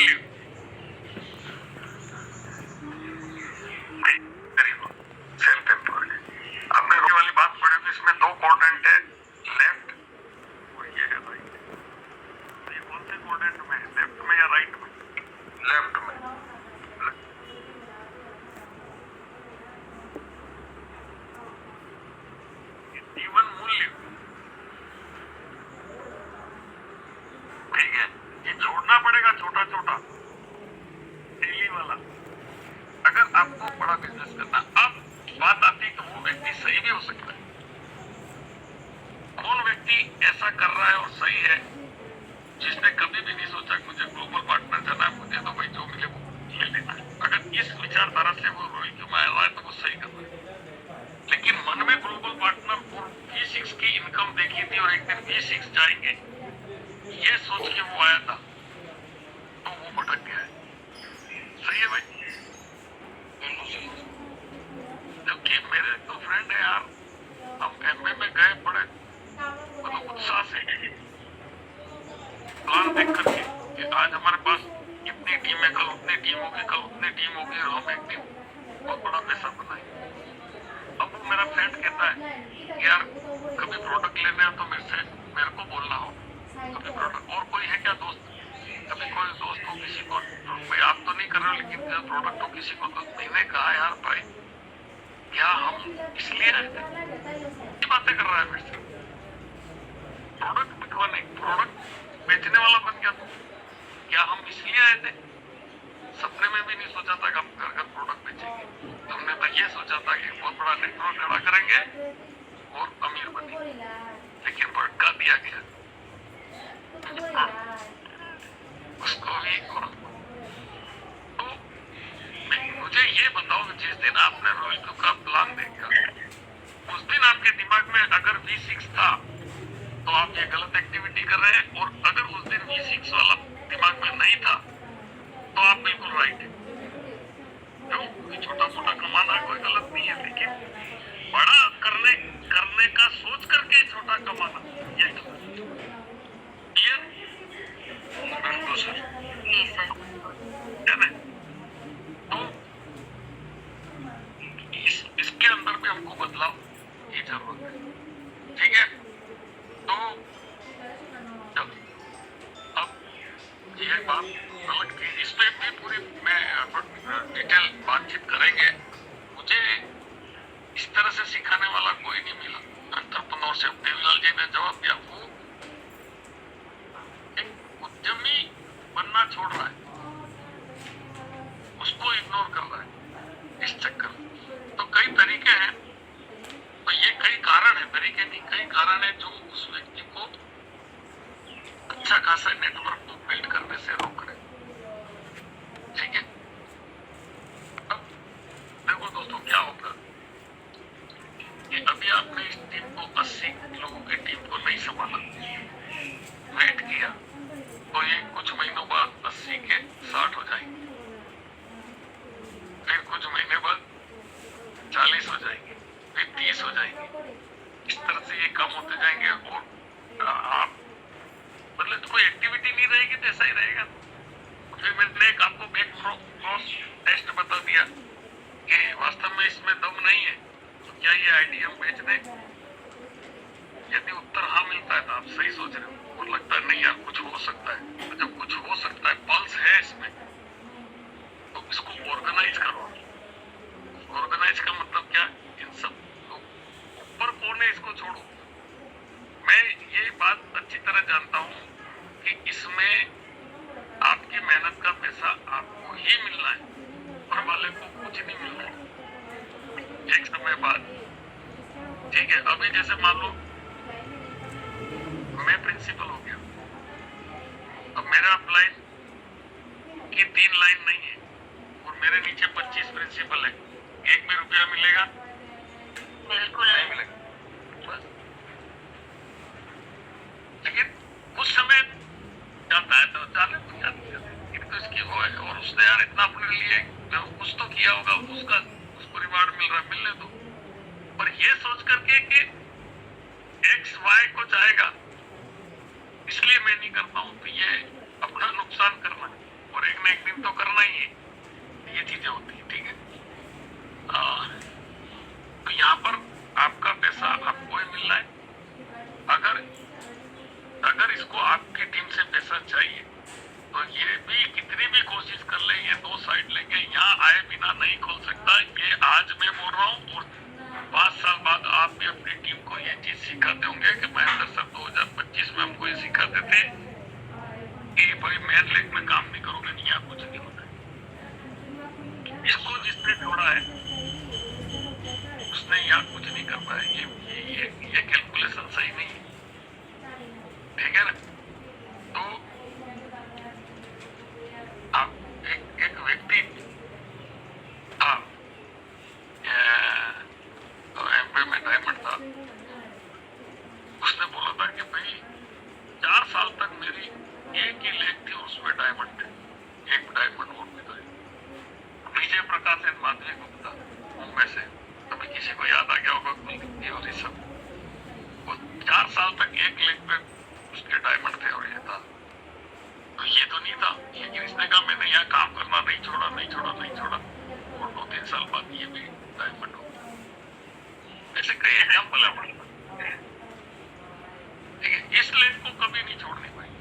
मूल्य self employed. आपने रोटी वाली बात पढ़ी थी, इसमें दो क्वाड्रेंट है, लेफ्ट और ये है राइट। ये कौन से क्वाड्रेंट में है, लेफ्ट में या राइट में? लेफ्ट में। जीवन मूल्य, ठीक है, ये छोड़ना पड़ेगा छोटा छोटा डेली वाला, अगर आपको बड़ा बिजनेस करना। अब बात आती है कि वो व्यक्ति सही भी हो सकता है। कौन व्यक्ति ऐसा कर रहा है और सही है, जिसने कभी भी नहीं सोचा कि मुझे ग्लोबल पार्टनर जाना है, मुझे तो भाई जो मिले वो ले लेना है। अगर इस विचारधारा से वो रोहित क्यों में आया है तो वो सही कर रहा है। लेकिन मन में ग्लोबल पार्टनर और V6 की इनकम देखी थी और एक दिन V6 जाएंगे ये सोच के वो आया था, तो वो भटक गया है। सही है भाई? जबकि मेरे तो फ्रेंड है यार, हम MA में गए बड़े मतलब उत्साह से प्लान देख करके कि आज हमारे पास इतनी टीम है, कल उतनी टीम होगी, कल उतनी टीम होगी और हम एक दिन बहुत बड़ा पैसा बनाएंगे। अब वो मेरा फ्रेंड कहता है कि यार कभी प्रोडक्ट लेने हो तो मेरे को बोलना हो, कभी प्रोडक्ट। और कोई है क्या दोस्त? कभी कोई दोस्त हो किसी को, भाई आप तो नहीं कर रहे हो लेकिन प्रोडक्ट हो किसी को, तो मैंने कहा यार भाई क्या हम इसलिए आए थे? ये बातें कर रहा है मेरे से, प्रोडक्ट बिकवाने, प्रोडक्ट बेचने वाला बन गया। तो क्या हम इसलिए आए थे? सपने में भी नहीं सोचा था कि हम घर घर प्रोडक्ट बेचेंगे। हमने तो ये सोचा था कि बहुत बड़ा नेटवर्क खड़ा करेंगे और अमीर बनेंगे, लेकिन भटका दिया गया उसको भी। तो मुझे ये बताओ कि जिस दिन आपने रोहित का प्लान देखा, उस दिन आपके दिमाग में अगर V6 था तो आप ये गलत एक्टिविटी कर रहे हैं, और अगर उस दिन V6 वाला दिमाग में नहीं था तो आप बिल्कुल राइट है। क्यों? छोटा मोटा कमाना कोई गलत नहीं है, लेकिन बड़ा करने का सोच करके छोटा कमाना ये क्लियर? बिल्कुल सर, है ना? तो इसके अंदर भी हमको बदलाव की जरूरत है, ठीक है? तो अब ये बात अलग थी, इस पे भी पूरी मैं डिटेल बातचीत करेंगे। मुझे इस तरह से सिखाने वाला कोई नहीं मिला। एंटरप्रेन्योरशिप देवीलाल जी ने जवाब दिया, वो एक उद्यमी बनना छोड़ रहा है, उसको इग्नोर कर रहा है इस चक्कर। तो कई तरीके हैं, तो ये कई कारण है, तरीके नहीं कई कारण है जो उस व्यक्ति को अच्छा खासा नेटवर्क को बिल्ड करने से रोक रहे, ठीक है? अब देखो दोस्तों क्या होगा कि अभी आपने इस टीम को 80 लोगों की टीम को नहीं संभाला, वेट किया, तो ये कुछ महीनों बाद 80 के 60 हो जाएंगे, फिर कुछ महीने बाद 40 हो जाएंगे, फिर 30 हो जाएंगे। इस तरह से ये कम होते जाएंगे और आप मतलब कोई एक्टिविटी नहीं रहेगी तो ऐसा ही रहेगा। फिर मैंने एक आपको बैक क्रॉस टेस्ट बता दिया कि वास्तव में इसमें दम नहीं है, तो क्या ये आईडी हम बेच दें? यदि उत्तर हाँ मिलता है तो आप सही सोच रहे हो, और लगता है नहीं यार कुछ हो सकता है, तो जब कुछ हो सकता है, पल्स है इसमें, तो इसको ऑर्गेनाइज करो। ऑर्गेनाइज का मतलब क्या? इन सब ऊपर कौन है इसको छोड़ो। मैं ये बात अच्छी तरह जानता हूँ कि इसमें आपकी मेहनत का पैसा आपको ही मिलना है, ऊपर वाले को कुछ नहीं मिलना है एक समय बाद, ठीक है? अभी जैसे मान लो मैं प्रिंसिपल हो गया, अब मेरा अपलाइन की 3 लाइन नहीं है और मेरे नीचे 25 प्रिंसिपल है, एक भी रुपया मिलेगा? बिल्कुल नहीं मिलेगा। लेकिन कुछ समय जाता है तो जाने तो इसकी वो है, और उसने यार इतना अपने लिए कुछ तो किया होगा, उसको रिवार्ड मिल रहा है, मिलने दो। और ये सोच करके कि XY को जाएगा इसलिए मैं नहीं करता हूँ, तो ये अपना नुकसान करना है। और एक न एक दिन तो करना ही है, ये चीजें होती है, ठीक है। तो यहाँ पर आपका पैसा आपको ही मिल रहा है। अगर इसको आपकी टीम से पैसा चाहिए तो ये भी कितनी भी कोशिश कर ले, ये 2 साइड लेंगे, यहाँ आए बिना नहीं खोल सकता। ये आज मैं बोल रहा हूँ और 5 साल बाद आप भी अपनी टीम को ये चीज सिखाते होंगे कि महेंद्र सर 2025 में हमको ये सिखाते थे कि भाई मेन लेग में काम नहीं करोगे नहीं, यहाँ कुछ नहीं होता है। इसको जिसने छोड़ा है उसने यहाँ कुछ नहीं कर पाया। ये कैलकुलेशन सही नहीं है, ठीक है ना। तो आप एक व्यक्ति था, एमपी में डायमंड था, उसने बोला था कि भाई 4 साल तक मेरी एक ही लेग थी, उसमें डायमंड थे, एक डायमंड और भी था। विजय प्रकाश एंड माधवी गुप्ता मुंबई से, कभी किसी को याद आ गया होगा, कुलदीप और ये सब, वो 4 साल तक एक लेग पे उसके डायमंड थे और ये था। तो ये तो नहीं था, लेकिन इसने कहा मैंने यहाँ काम करना नहीं छोड़ा और 2-3 साल बाद ये भी डायमंड हो गया। ऐसे कई एग्जाम्पल है, ठीक है। इस लेग को कभी नहीं छोड़नी भाई,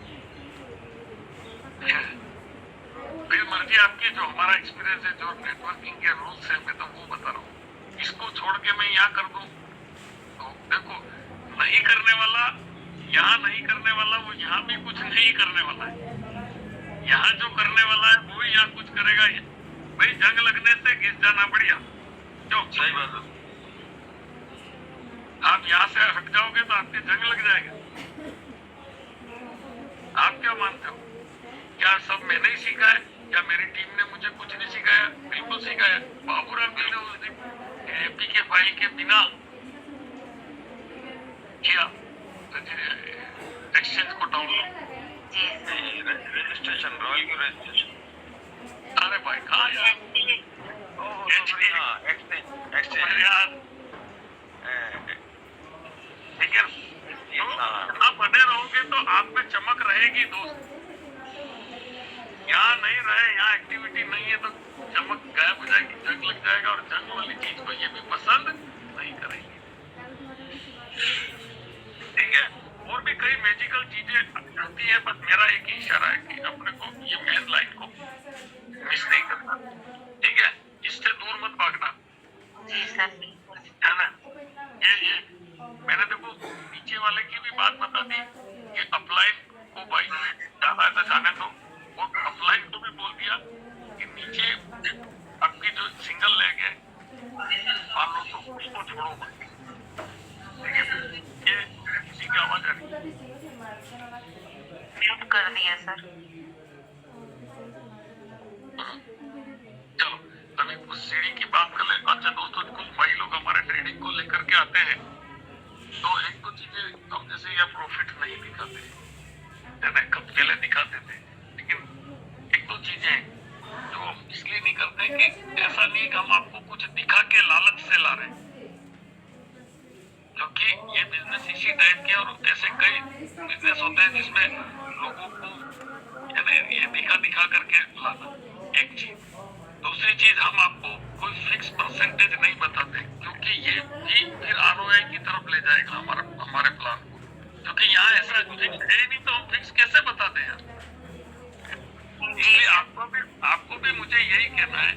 फिर मर्जी आपकी। जो हमारा एक्सपीरियंस है, जो नेटवर्किंग के रूल्स है, मैं तो वो बता रहा हूँ। इसको छोड़ के मैं यहाँ कर दूं तो देखो, नहीं करने वाला यहाँ नहीं करने वाला, वो यहाँ भी कुछ नहीं करने वाला है। यहाँ जो करने वाला है वो यहाँ कुछ करेगा। भाई जंग लगने से घिस जाना बढ़िया, क्यों? सही बात है। आप यहाँ से हट जाओगे तो आपकी जंग लग जाएगा। आप क्या मानते हो? क्या सब मैंने ही सीखा है? क्या मेरी टीम ने मुझे कुछ नहीं सिखाया? बिल्कुल सिखाया। बाबूराम जी ने उस दिन एपी के फाइल के बिना किया एक्सचेंज को डाउनलोड, रजिस्ट्रेशन, रॉयल की रजिस्ट्रेशन। अरे भाई कहाँ यार, एक्सचेंज यार, ठीक है। तो आप बने रहोगे तो आप में चमक रहेगी दोस्त। यहाँ नहीं रहे, यहाँ एक्टिविटी नहीं है तो चमक गायब हो जाएगी, जंग लग जाएगा और जंग वाली चीज को ये भी पसंद नहीं करेंगे, ठीक है। और भी कई मैजिकल चीजें होती है, बस मेरा एक ही इशारा है कि अपने को ये मेन लाइन को मिस नहीं करना, ठीक है। इससे दूर मत भागना, जी सर, है ना। ये मैंने देखो नीचे वाले की भी बात बता दी कि अपलाइन को भाई जाना है तो जाने दो, और अपलाइन को भी बोल दिया कि नीचे आपकी जो सिंगल लेग है मान लो तो उसको छोड़ो मत, ठीक है। ये किसी की आवाज आ रही, म्यूट कर दिया सर। चलो अभी उस सीढ़ी की बात कर ले। अच्छा दोस्तों, कुछ भाई लोग हमारे ट्रेडिंग को लेकर के आते हैं तो एक तो चीजें हम जैसे या प्रॉफिट नहीं दिखाते, पहले दिखाते थे, लेकिन एक दो चीजें जो हम इसलिए नहीं करते कि ऐसा नहीं कि हम आपको कुछ दिखा के लालच से ला रहे हैं, क्योंकि ये बिजनेस इसी टाइप के और ऐसे कई बिजनेस होते हैं जिसमें लोगों को ये दिखा करके लाना, एक चीज। दूसरी चीज, हम आपको कोई फिक्स परसेंटेज नहीं बताते, क्योंकि ये भी फिर आरओआई की तरफ ले जाएगा हमारे प्लान को, क्योंकि यहाँ ऐसा कुछ है नहीं तो हम फिक्स कैसे बताते हैं। इसलिए आपको भी मुझे यही कहना है,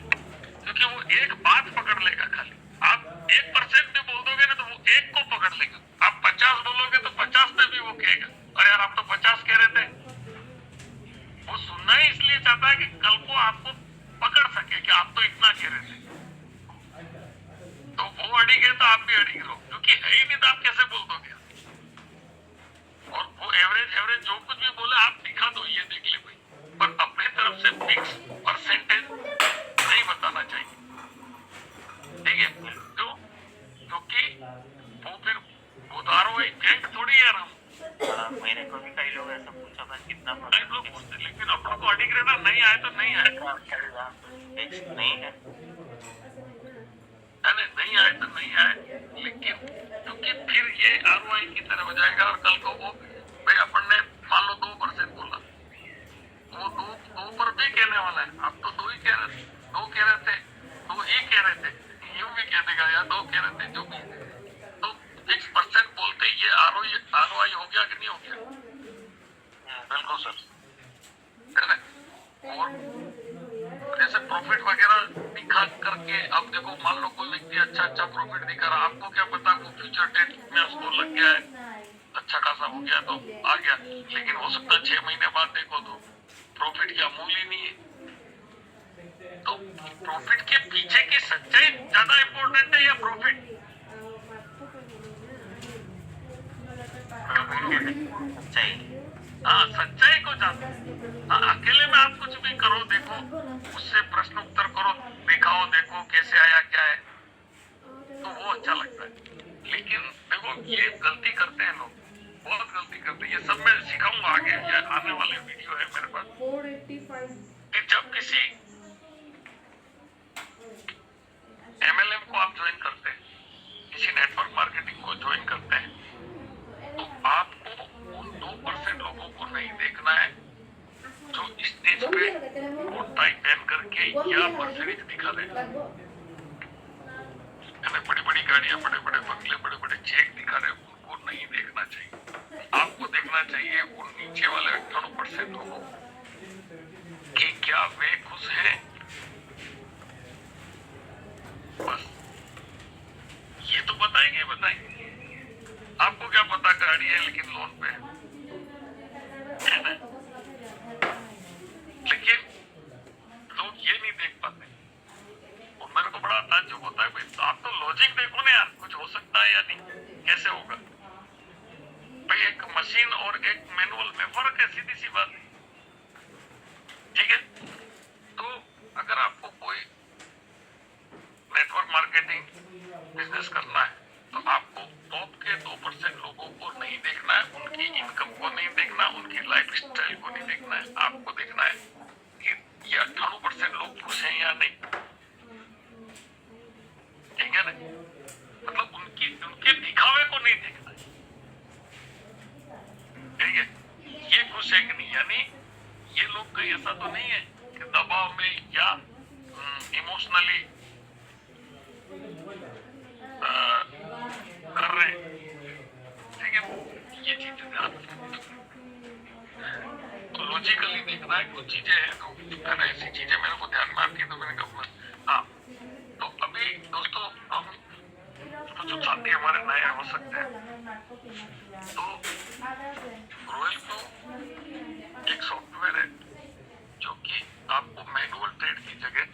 क्योंकि वो एक बात पकड़ लेगा खाली। आप 1% भी बोल दोगे ना तो वो 1 को पकड़ लेगा। आप 50 बोलोगे तो 50 पे भी वो कहेगा अरे यार आप तो 50 कह रहे थे। वो सुनना ही इसलिए चाहता है कि कल को आपको पकड़ सके कि आप तो इतना कह रहे थे, तो वो अड़िगे तो आप भी अड़िग रहो, क्योंकि है ही नहीं तो आप कैसे बोल दोगे। और वो एवरेज जो कुछ भी बोले आप दिखा दो, ये देख ले भाई, पर अपने तरफ से फिक्स परसेंटेज नहीं बताना चाहिए, ठीक है। क्योंकि वो फिर उधारो एक बैंक थोड़ी है हम। मेरे को भी कई लोग ऐसा पूछा था कितना, कई लोग पूछते, लेकिन अपनों को ऑडिग्रेडर नहीं आए तो नहीं आए, नहीं है, नहीं आए तो नहीं आए, लेकिन क्योंकि फिर ये आरओआई की तरह हो जाएगा। और कल को वो भाई अपन ने मान लो 2% बोला, वो 2 पर भी कहने वाला है। आप तो दो कह रहे थे, दो ही कह रहे थे, यूं भी कह देगा या दो कह रहे थे, जो भी। तो 6% बोलते ये आरओआई हो गया कि नहीं हो गया? बिल्कुल सर, है ना? और जैसे प्रॉफिट वगैरह दिखा करके अब देखो, मान लो कोई व्यक्ति अच्छा प्रॉफिट दिखा रहा, आपको क्या पता वो फ्यूचर डेट में उसको लग गया है, अच्छा खासा हो गया तो आ गया, लेकिन हो सकता है 6 महीने बाद देखो तो प्रॉफिट का मूल्य ही नहीं है। तो प्रॉफिट के पीछे की सच्चाई ज्यादा इंपॉर्टेंट है या प्रॉफिट? सच्चाई। हाँ, सच्चाई को जानो। हाँ, अकेले में आप कुछ भी करो, देखो उससे प्रश्न उत्तर करो, दिखाओ, देखो कैसे आया क्या है, तो वो अच्छा लगता है। लेकिन देखो ये गलती करते हैं लोग, बहुत गलती करते हैं। ये सब मैं सिखाऊंगा आगे, ये आने वाले वीडियो है मेरे पास, कि जब किसी MLM को आप ज्वाइन करते हैं, किसी नेटवर्क मार्केटिंग को ज्वाइन करते हैं, तो आपको उन 2% लोगों को नहीं देखना है जो स्टेज पे कोट टाई पहन करके या मर्सिडीज दिखा रहे हैं, बड़ी बड़ी गाड़ियां, बड़े बड़े बंगले, बड़े बड़े चेक दिखा रहे हैं, उनको नहीं देखना चाहिए। आपको देखना चाहिए उन नीचे वाले 98% लोगों कि क्या वे खुश हैं। बस ये तो बताएंगे। आपको क्या पता गाड़ी है लेकिन लोन पे है ना? लेकिन लोग ये नहीं देख पाते, और मेरे को बड़ा ताज्जुब होता है, भाई आप तो लॉजिक देखो ना यार, कुछ हो सकता है या नहीं, कैसे होगा भाई? एक मशीन और एक मैनुअल में फर्क है, सीधी सी बात है, ठीक है? तो अगर आपको कोई नेटवर्क मार्केटिंग बिजनेस करना है, तो आपको टॉप के 2% लोगों को नहीं देखना है, उनकी इनकम को नहीं देखना, उनकी लाइफ स्टाइल को नहीं देखना है। आपको देखना है कि ये 98% लोग खुश हैं या नहीं, ठीक है ना? मतलब उनके दिखावे को नहीं देखना है, ठीक है? ये खुश है कि नहीं, यानी ये लोग कहीं ऐसा तो नहीं है कि दबाव में या इमोशनली कर रहे हैं, ठीक है? ये चीजें ध्यान लॉजिकली देखना है। कुछ चीजें हैं तो ऐसी चीजें मेरे को ध्यान में आती है तो मैंने कहा हाँ। तो अभी दोस्तों हम कुछ साथी हमारे नए हो सकते हैं, तो रोयल को एक सॉफ्टवेयर है जो कि आपको मैनुअल ट्रेड की जगह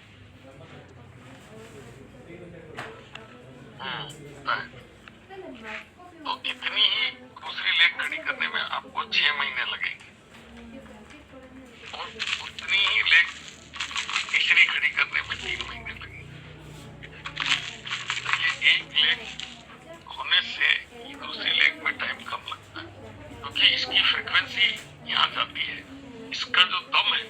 तो इतनी ही दूसरी लेग खड़ी करने में आपको 6 महीने लगेंगे, और उतनी ही लेग तीसरी खड़ी करने में 3 महीने लगेंगे। तो ये एक लेग होने से दूसरी लेग में टाइम कम लगता है, क्योंकि इसकी फ्रीक्वेंसी यहाँ जाती है, इसका जो दम है,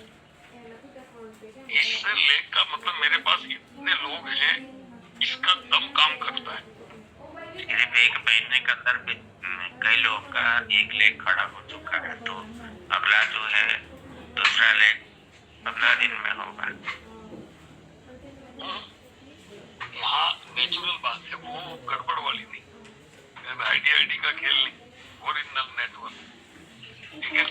इससे लेग का मतलब मेरे पास इतने लोग हैं, इसका दम काम करता है। सिर्फ एक महीने के अंदर कई लोगों का एक लेग खड़ा हो चुका है, तो अगला जो है दूसरा लेग 15 दिन में होगा। यहाँ नेचुरल बात है, वो गड़बड़ वाली नहीं, आईडी का खेल नहीं, ओरिजिनल नेटवर्क, ठीक है?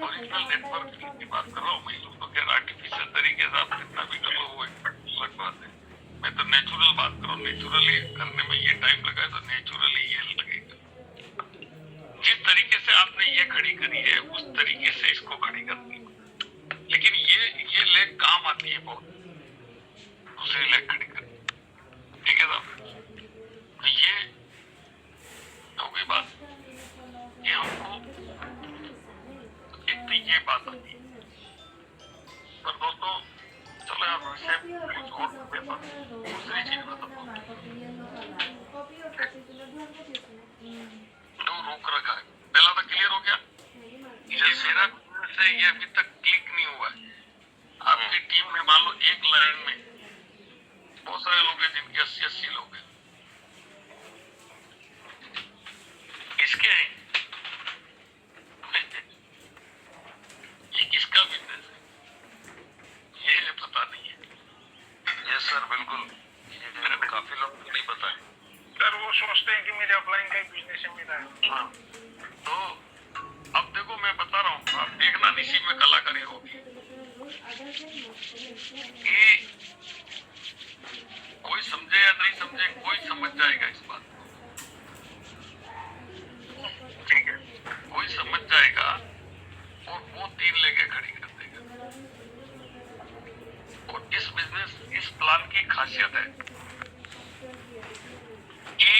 ओरिजिनल नेटवर्क की बात कर रहा हूँ मैं, तो क्या आर्टिफिशियल तरीके से आप कितना भी कर लो वो अलग बात है। मैं तो नेचुरल बात कर रहा हूँ, नेचुरली करने में ये टाइम लगा है तो नेचुरली ये लगेगा। जिस तरीके से आपने ये खड़ी करी है उस तरीके से इसको खड़ी करनी है, लेकिन ये लेग काम आती है बहुत, दूसरी लेग खड़ी करनी, ठीक है साहब? तो ये हो गई बात कि हमको एक तो ये बात आती है। पर दोस्तों चलो आप विषय कुछ और दूसरी चीज बताओ जो रोक रखा है, पहला तो क्लियर हो गया। ये मेरा से ये अभी तक क्लिक नहीं हुआ है। आपकी टीम में मान लो एक लाइन में बहुत सारे लोग हैं जिनके 80 लोग हैं, इसके हैं ये किसका बिजनेस है? बिल्कुल, ये मेरे काफी लोग को नहीं पता है। सर वो सोचते हैं कि मेरे ऑफलाइन का बिजनेस है मेरा। हाँ, तो अब देखो मैं बता रहा हूँ, आप देखना निशी में कलाकारी होगी कि कोई समझे या नहीं समझे, कोई समझ जाएगा इस बात को, ठीक है, कोई समझ जाएगा और वो 3 लेके खड़ी कर देगा। और इस बिजनेस, इस प्लान की खासियत है कि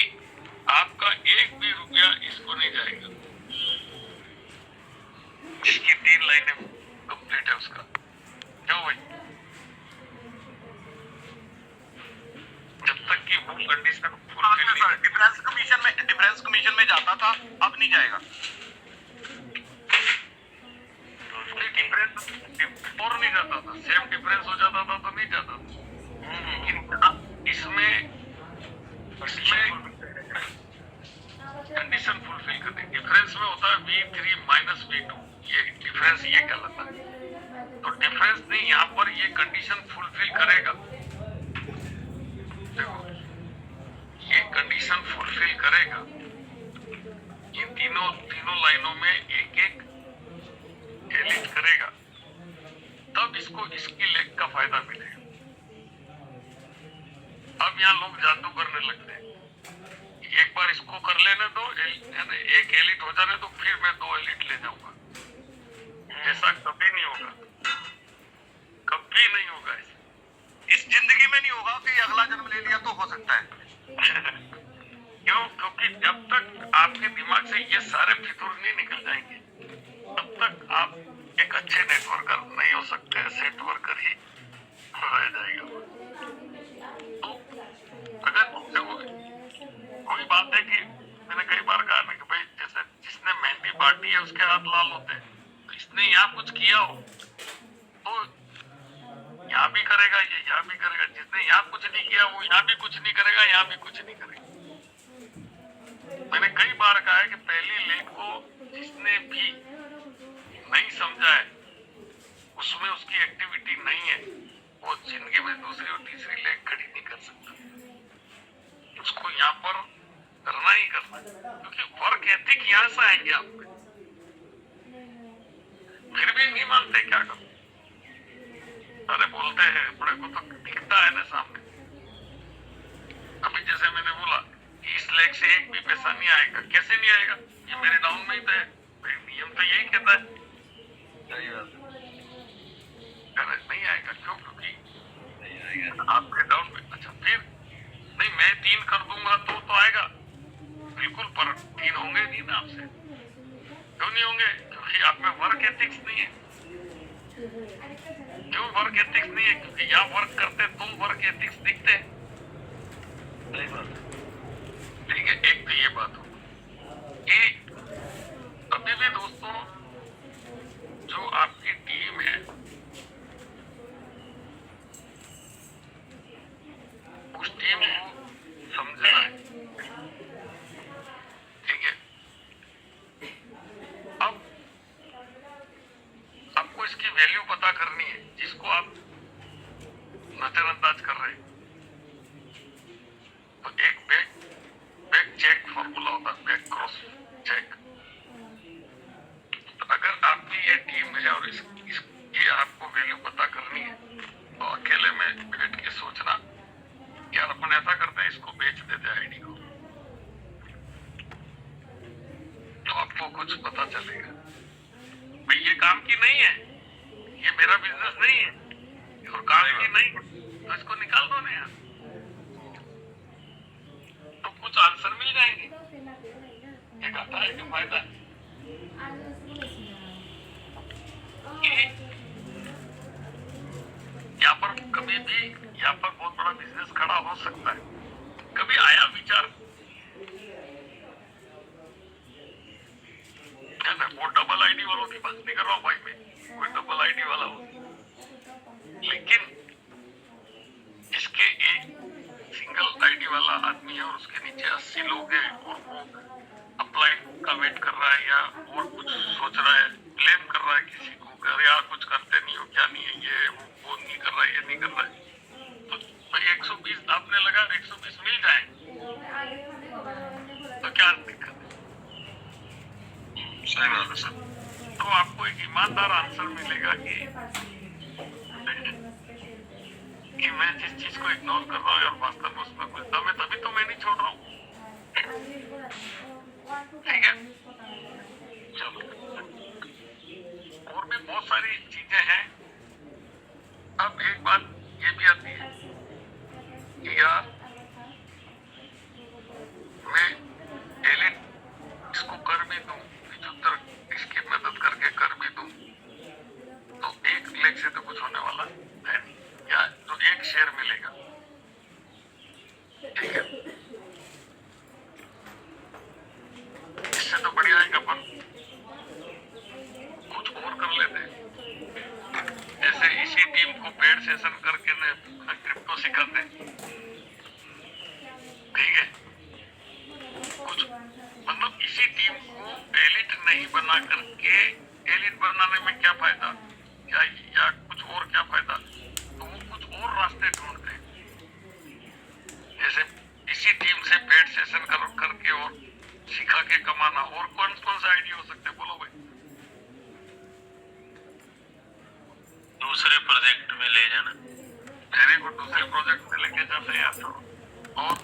आपका 1 भी रुपया इसको नहीं जाएगा। इसकी 3 लाइनें कंप्लीट है उसका, क्यों भाई? जब तक कि वो कंडीशन फुलफिल नहीं, डिफरेंस कमीशन में जाता था, अब नहीं जाएगा। डिफरेंस और नहीं जाता था, सेम डिफरेंस हो जाता था तो नहीं जाता था। इसमें कंडीशन फुलफिल करने, डिफरेंस में होता है V3 माइनस V2, ये डिफरेंस ये कहलाता है। तो डिफरेंस नहीं, यहाँ पर ये कंडीशन फुलफिल करेगा। देखो ये कंडीशन फुलफिल करेगा, इन तीनों लाइनों में एक एक एलिट करेगा, तब इसको इसकी लेग का फायदा मिलेगा। अब यहाँ लोग जादू करने लगते हैं, एक बार इसको कर लेने दो, एक एलिट हो जाने दो, फिर मैं 2 एलिट ले जाऊंगा। ऐसा कभी नहीं होगा, कभी नहीं होगा। इस जिंदगी में नहीं होगा, फिर अगला जन्म ले लिया तो हो सकता है। क्यों? क्योंकि जब तक आपके दिमाग से ये सारे फितूर नहीं निकल जाएंगे, तब तक आप एक अच्छे नेटवर्कर नहीं हो सकते, सेट वर्कर ही रह जाएगा। तो अगर कोई बात है कि मैंने कई बार कहा ना कि भाई जैसे जिसने मेहंदी बांटी है उसके हाथ लाल होते हैं, तो इसने यहाँ कुछ किया हो तो यहाँ भी करेगा, ये यहाँ भी करेगा। जिसने यहाँ कुछ नहीं किया वो यहाँ भी कुछ नहीं करेगा, यहाँ भी कुछ नहीं करेगा। मैंने कई बार कहा है कि पहली लेग को जिसने भी नहीं समझा है, उसमें उसकी एक्टिविटी नहीं है, वो जिंदगी में दूसरी और तीसरी लेग खड़ी नहीं कर सकता। उसको यहाँ पर करना ही करना, क्योंकि वर्क एथिक यहाँ से आएंगे आप में। फिर भी नहीं मानते, क्या करो? अरे बोलते हैं, बड़े को तो दिखता है ना सामने। अभी जैसे मैंने बोला इस लेग से एक भी पैसा नहीं आएगा, कैसे नहीं आएगा? ये मेरे डाउन में ही तो है, नियम तो यही कहता है। सही बात अरे नहीं आएगा, क्यों? क्योंकि आपके डाउन में, अच्छा फिर नहीं मैं 3 कर दूंगा तो आएगा बिल्कुल, पर 3 होंगे नहीं ना आपसे। क्यों नहीं होंगे? क्योंकि आप में वर्क एथिक्स नहीं है। क्यों वर्क एथिक्स नहीं है? क्योंकि यहाँ वर्क करते तुम वर्क एथिक्स दिखते हैं। सही बात ठीक है, एक तो ये बात हो कि अभी भी दोस्तों जो आपकी टीम है उस टीम को समझना है, ठीक है। अब आपको इसकी वैल्यू पता करनी है, जिसको आप नजरअंदाज कर रहे हैं। तो एक बैक चेक फॉर्मूला होता है, बैक क्रॉस चेक। तो अगर आपकी ये टीम है और इसकी आपको वैल्यू पता करनी है, तो अकेले में बैठ के सोचना यार अपन ऐसा करते हैं, इसको बेच देते हैं आईडी को, तो आपको कुछ पता चलेगा। भाई ये काम की नहीं है, ये मेरा बिजनेस नहीं है और काम की नहीं, तो इसको निकाल दो ना यार, तो कुछ आंसर मिल जाएंगे। ये घाटा है कि फायदा है? यहाँ पर कभी भी यहाँ पर बहुत बड़ा बिजनेस खड़ा हो सकता है। कभी आया विचार, वो डबल आईडी वालों की बात नहीं कर रहा हूँ भाई, मैं कोई डबल आईडी वाला हो, लेकिन जिसके एक सिंगल आईडी वाला आदमी है और उसके नीचे 80 लोग हैं और वो अप्लाई का वेट कर रहा है या और कुछ सोच रहा है, ब्लेम कर रहा है किसी को, यार कुछ करते नहीं हो, क्या नहीं है ये, वो नहीं कर रहा है, ये नहीं कर रहा है। तो भाई 120 आपने लगा 120 मिल जाए तो क्या दिक्कत है? सही बात है सर। तो आपको एक ईमानदार आंसर मिलेगा कि मैं जिस चीज को इग्नोर कर रहा हूँ और वास्तव में उसमें कुछ दम है, तभी तो मैं नहीं छोड़ रहा हूँ। ठीक है, चलो। और भी बहुत सारी चीजें हैं। अब एक बात ये भी आती है कि यार मैं डेली इसको कर भी दूं, 75 इसकी मदद करके कर भी दूं, तो एक लेग से तो कुछ होने वाला है नहीं, या तो एक शेयर मिलेगा। ठीक है, इससे तो बढ़िया है कि अपन कुछ और कर लेते हैं। जैसे इसी टीम को पेड सेशन करके ने क्रिप्टो सिखाते हैं। ठीक है, कुछ मतलब इसी टीम को एलिट नहीं बना करके एलिट बनाने में क्या फायदा, या कुछ और क्या फायदा, तो वो कुछ और रास्ते ढूंढते हैं। जैसे इसी टीम से पेड सेशन करके और सिखा के कमाना। और कौन कौन सा आइडिया हो सकते हैं, बोलो भाई। दूसरे प्रोजेक्ट में ले जाना। वेरी गुड, दूसरे प्रोजेक्ट में लेके जाते हैं यार। और